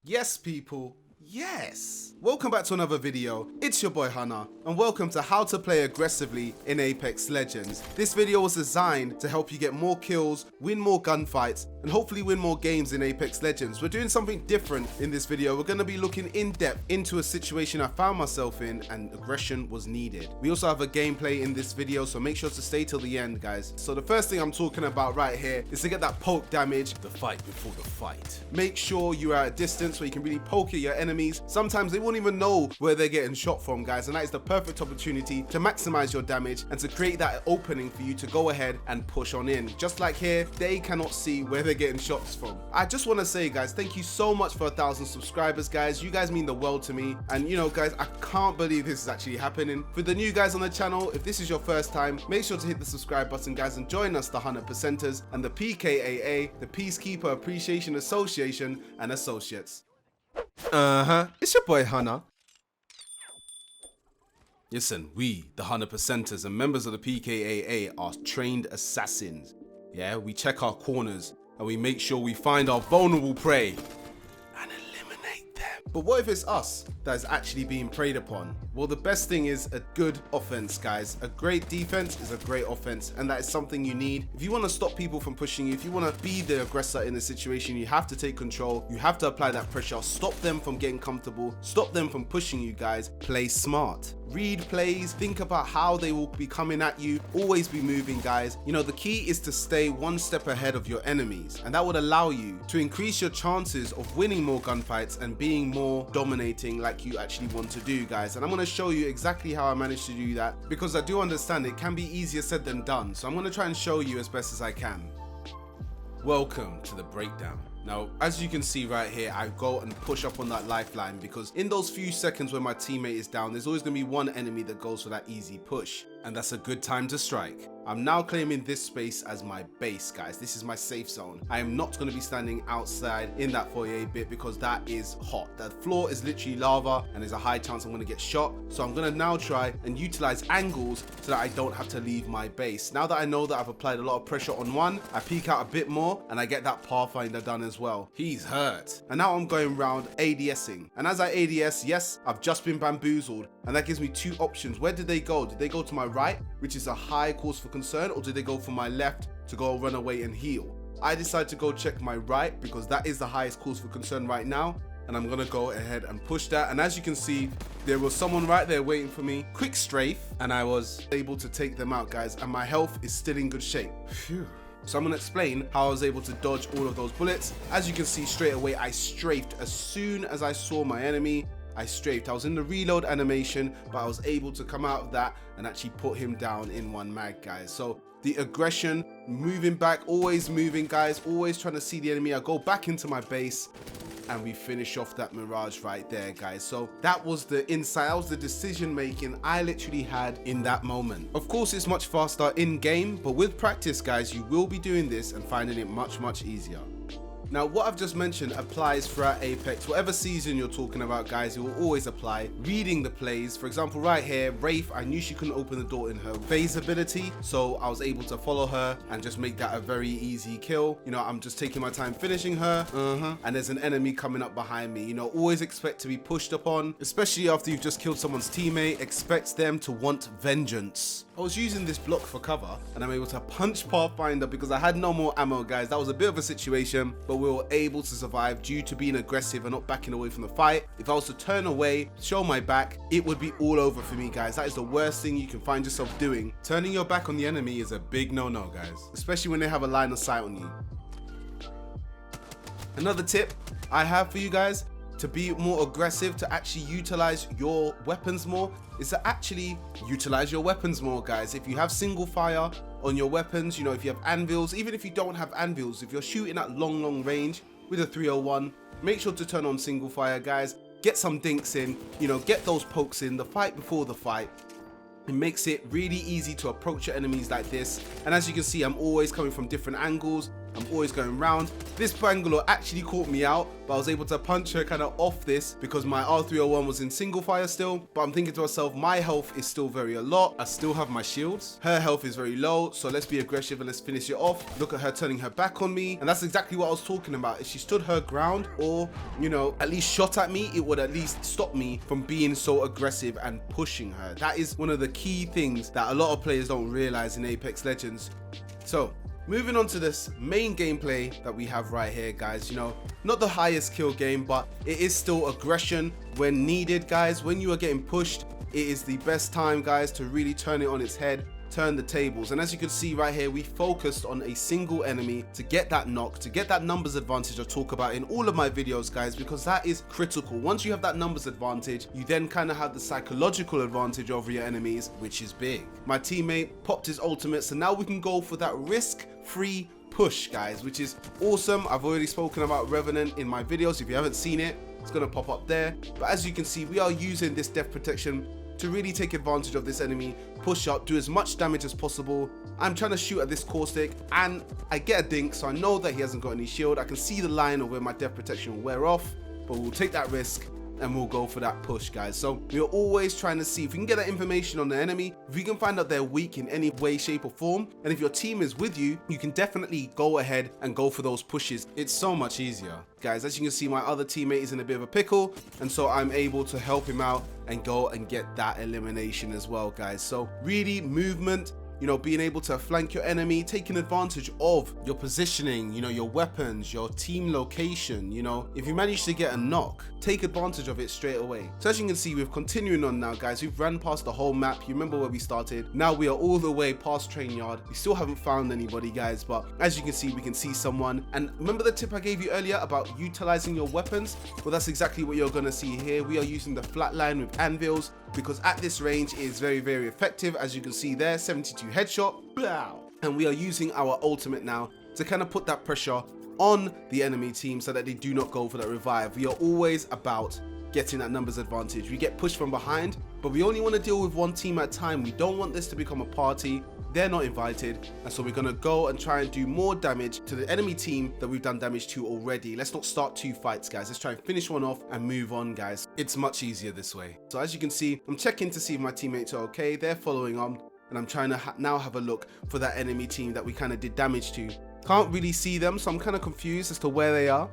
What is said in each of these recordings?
Yes, people. Yes! Welcome back to another video. It's your boy Hunna, and welcome to how to play aggressively in Apex Legends. This video was designed to help you get more kills, win more gunfights, and hopefully win more games in Apex Legends. We're doing something different in this video. We're going to be looking in depth into a situation I found myself in, and aggression was needed. We also have a gameplay in this video, so make sure to stay till the end, guys. So the first thing I'm talking about right here is to get that poke damage, the fight before the fight. Make sure you are at a distance where you can really poke at your enemies. Sometimes they won't even know where they're getting shot from, guys, and that is the perfect opportunity to maximize your damage and to create that opening for you to go ahead and push on in. Just like here, they cannot see where they're getting shots from. I just want to say, guys, thank you so much for 1,000 subscribers, guys. You guys mean the world to me, and you know, guys, I can't believe this is actually happening. For the new guys on the channel, if this is your first time, make sure to hit the subscribe button, guys, and join us, the HunnaPercenters and the PKAA, the Peacekeeper Appreciation Association and Associates. It's your boy Hunna. Listen, we, the HunnaPercenters and members of the PKAA, are trained assassins. Yeah, we check our corners and we make sure we find our vulnerable prey and eliminate them. But what if it's us that is actually being preyed upon? Well, the best thing is a good offense, guys. A great defense is a great offense, and that is something you need. If you want to stop people from pushing you, if you want to be the aggressor in a situation, you have to take control. You have to apply that pressure. Stop them from getting comfortable. Stop them from pushing you, guys. Play smart. Read plays, think about how they will be coming at you, always be moving, guys. You know, the key is to stay one step ahead of your enemies, and that would allow you to increase your chances of winning more gunfights and being more dominating like you actually want to do, guys. And I'm going to show you exactly how I managed to do that, because I do understand it can be easier said than done. So I'm going to try and show you as best as I can. Welcome to the breakdown. Now, as you can see right here, I go and push up on that lifeline, because in those few seconds when my teammate is down, there's always going to be one enemy that goes for that easy push, and that's a good time to strike. I'm now claiming this space as my base, guys. This is my safe zone. I am not going to be standing outside in that foyer bit, because that is hot. That floor is literally lava, and there's a high chance I'm going to get shot. So I'm going to now try and utilize angles so that I don't have to leave my base. Now that I know that I've applied a lot of pressure on one, I peek out a bit more and I get that Pathfinder done as well. He's hurt. And now I'm going around ADSing. And as I ADS, yes, I've just been bamboozled. And that gives me two options. Where did they go? Did they go to my right, which is a high cause for concern, or did they go for my left to go run away and heal? I decided to go check my right, because that is the highest cause for concern right now, and I'm gonna go ahead and push that. And as you can see, there was someone right there waiting for me. Quick strafe, and I was able to take them out, guys, and my health is still in good shape. Phew. So I'm going to explain how I was able to dodge all of those bullets. As you can see straight away, I strafed. As soon as I saw my enemy, I strafed. I was in the reload animation, but I was able to come out of that and actually put him down in one mag, guys. So the aggression, moving back, always moving, guys, always trying to see the enemy. I go back into my base and we finish off that mirage right there, guys. So that was the insight, that was the decision making I literally had in that moment. Of course, it's much faster in game, but with practice, guys, you will be doing this and finding it much easier. Now, what I've just mentioned applies throughout Apex. Whatever season you're talking about, guys, it will always apply. Reading the plays. For example, right here, Wraith, I knew she couldn't open the door in her phase ability, so I was able to follow her and just make that a very easy kill. You know, I'm just taking my time finishing her, and there's an enemy coming up behind me. You know, always expect to be pushed upon, especially after you've just killed someone's teammate. Expect them to want vengeance. I was using this block for cover, and I'm able to punch Pathfinder because I had no more ammo, guys. That was a bit of a situation, but we were able to survive due to being aggressive and not backing away from the fight. If I was to turn away, show my back, it would be all over for me, guys. That is the worst thing you can find yourself doing. Turning your back on the enemy is a big no-no, guys, especially when they have a line of sight on you. Another tip I have for you guys to be more aggressive, to actually utilize your weapons more, is to actually utilize your weapons more, guys. If you have single fire on your weapons, you know, if you have anvils, even if you don't have anvils, if you're shooting at long range with a 301, make sure to turn on single fire, guys. Get some dinks in, you know, get those pokes in, the fight before the fight. It makes it really easy to approach your enemies like this. And as you can see, I'm always coming from different angles. I'm always going round. This Bangalore actually caught me out, but I was able to punch her kind of off this because my R301 was in single fire still. But I'm thinking to myself, my health is still very a lot. I still have my shields. Her health is very low, so let's be aggressive and let's finish it off. Look at her turning her back on me, and that's exactly what I was talking about. If she stood her ground or, you know, at least shot at me, it would at least stop me from being so aggressive and pushing her. That is one of the key things that a lot of players don't realize in Apex Legends. So moving on to this main gameplay that we have right here, guys, you know, not the highest kill game, but it is still aggression when needed, guys. When you are getting pushed, it is the best time, guys, to really turn it on its head, turn the tables. And as you can see right here, we focused on a single enemy to get that knock, to get that numbers advantage I talk about in all of my videos, guys, because that is critical. Once you have that numbers advantage, you then kind of have the psychological advantage over your enemies, which is big. My teammate popped his ultimate, so now we can go for that risk-free push, guys, which is awesome. I've already spoken about Revenant in my videos. If you haven't seen it, it's going to pop up there. But as you can see, we are using this death protection to really take advantage of this enemy, push up, do as much damage as possible. I'm trying to shoot at this caustic and I get a dink, so I know that he hasn't got any shield. I can see the line of where my death protection will wear off, but we'll take that risk and we'll go for that push, guys. So we're always trying to see if we can get that information on the enemy, if we can find out they're weak in any way, shape or form, and if your team is with you, you can definitely go ahead and go for those pushes. It's so much easier, guys. As you can see, my other teammate is in a bit of a pickle, and so I'm able to help him out and go and get that elimination as well, guys. So really, movement, you know, being able to flank your enemy, taking advantage of your positioning, you know, your weapons, your team location. You know, if you manage to get a knock, take advantage of it straight away. So as you can see, we're continuing on now, guys. We've ran past the whole map. You remember where we started. Now we are all the way past train yard. We still haven't found anybody, guys, but as you can see, we can see someone. And remember the tip I gave you earlier about utilizing your weapons? Well, that's exactly what you're gonna see here. We are using the flatline with anvils because at this range it is very, very effective. As you can see there, 72 headshot. And we are using our ultimate now to kind of put that pressure on the enemy team so that they do not go for that revive. We are always about getting that numbers advantage. We get pushed from behind, but we only want to deal with one team at a time. We don't want this to become a party. They're not invited, and so we're gonna go and try and do more damage to the enemy team that we've done damage to already. Let's not start two fights, guys. Let's try and finish one off and move on, guys. It's much easier this way. So as you can see, I'm checking to see if my teammates are okay. They're following on, and I'm trying to now have a look for that enemy team that we kind of did damage to. Can't really see them, so I'm kind of confused as to where they are.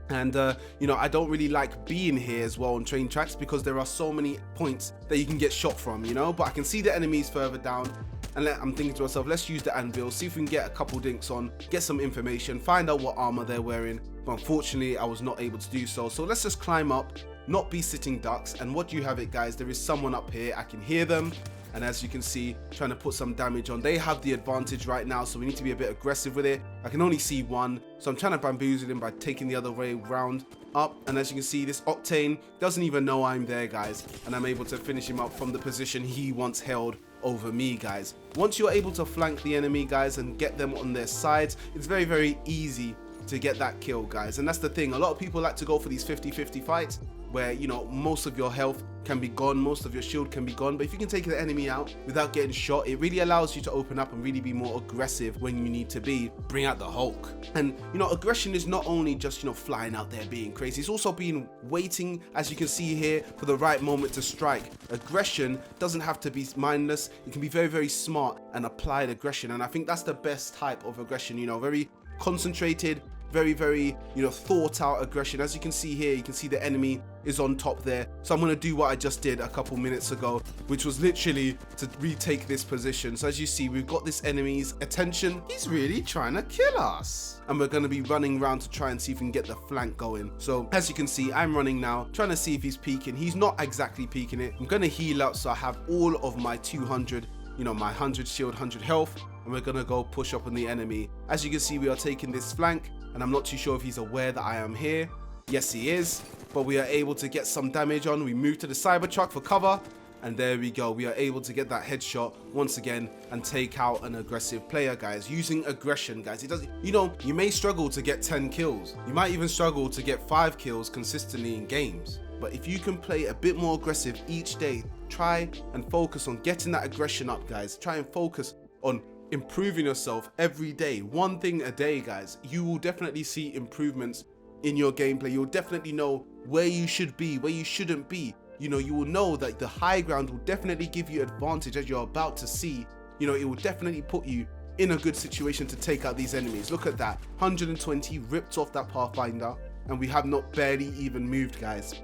And you know, I don't really like being here as well on train tracks because there are so many points that you can get shot from, you know, but I can see the enemies further down. And I'm thinking to myself, let's use the anvil, see if we can get a couple dinks on, get some information, find out what armor they're wearing. But unfortunately, I was not able to do so. So let's just climb up, not be sitting ducks. And what do you have it, guys? There is someone up here. I can hear them. And as you can see, trying to put some damage on. They have the advantage right now, so we need to be a bit aggressive with it. I can only see one, so I'm trying to bamboozle him by taking the other way round up. And as you can see, this Octane doesn't even know I'm there, guys. And I'm able to finish him up from the position he once held over me, guys. Once you're able to flank the enemy, guys, and get them on their sides, it's very, very easy to get that kill, guys. And that's the thing. A lot of people like to go for these 50-50 fights where, you know, most of your health can be gone, most of your shield can be gone, but if you can take the enemy out without getting shot, it really allows you to open up and really be more aggressive when you need to be. Bring out the Hulk. And, you know, aggression is not only just, you know, flying out there being crazy, it's also being waiting, as you can see here, for the right moment to strike. Aggression doesn't have to be mindless. It can be very, very smart and applied aggression, and I think that's the best type of aggression, you know, very concentrated, very, very, you know, thought out aggression. As you can see here, you can see the enemy is on top there. So I'm going to do what I just did a couple minutes ago, which was literally to retake this position. So as you see, we've got this enemy's attention. He's really trying to kill us. And we're going to be running around to try and see if we can get the flank going. So as you can see, I'm running now, trying to see if he's peeking. He's not exactly peeking it. I'm going to heal up so I have all of my 200, you know, my 100 shield, 100 health. And we're going to go push up on the enemy. As you can see, we are taking this flank. And I'm not too sure if he's aware that I am here. Yes, he is. But we are able to get some damage on. We move to the Cybertruck for cover. And there we go. We are able to get that headshot once again and take out an aggressive player, guys. Using aggression, guys. It doesn't, you know, you may struggle to get 10 kills. You might even struggle to get 5 kills consistently in games. But if you can play a bit more aggressive each day, try and focus on getting that aggression up, guys. Try and focus on improving yourself every day, one thing a day, guys, you will definitely see improvements in your gameplay. You'll definitely know where you should be, where you shouldn't be. You know, you will know that the high ground will definitely give you advantage, as you're about to see. You know, it will definitely put you in a good situation to take out these enemies. Look at that, 120 ripped off that Pathfinder, and we have not barely even moved, guys.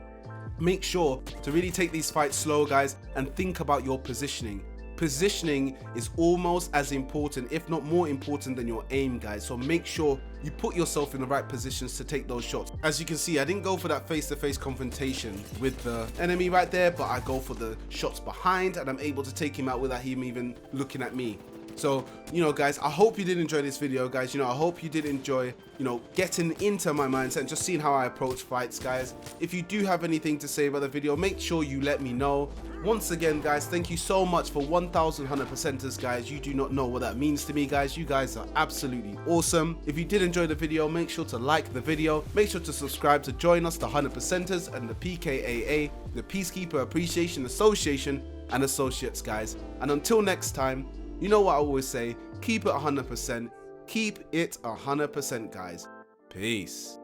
Make sure to really take these fights slow, guys, and think about your positioning. Positioning is almost as important, if not more important, than your aim, guys. So make sure you put yourself in the right positions to take those shots. As you can see, I didn't go for that face-to-face confrontation with the enemy right there, but I go for the shots behind, and I'm able to take him out without him even looking at me. So, you know, guys, I hope you did enjoy this video, guys. You know, I hope you did enjoy, you know, getting into my mindset and just seeing how I approach fights, guys. If you do have anything to say about the video, make sure you let me know. Once again, guys, thank you so much for 1,000 HunnaPercenters, guys. You do not know what that means to me, guys. You guys are absolutely awesome. If you did enjoy the video, make sure to like the video. Make sure to subscribe to join us, the HunnaPercenters and the PKAA, the Peacekeeper Appreciation Association and Associates, guys. And until next time, you know what I always say, keep it 100%, keep it 100%, guys. Peace.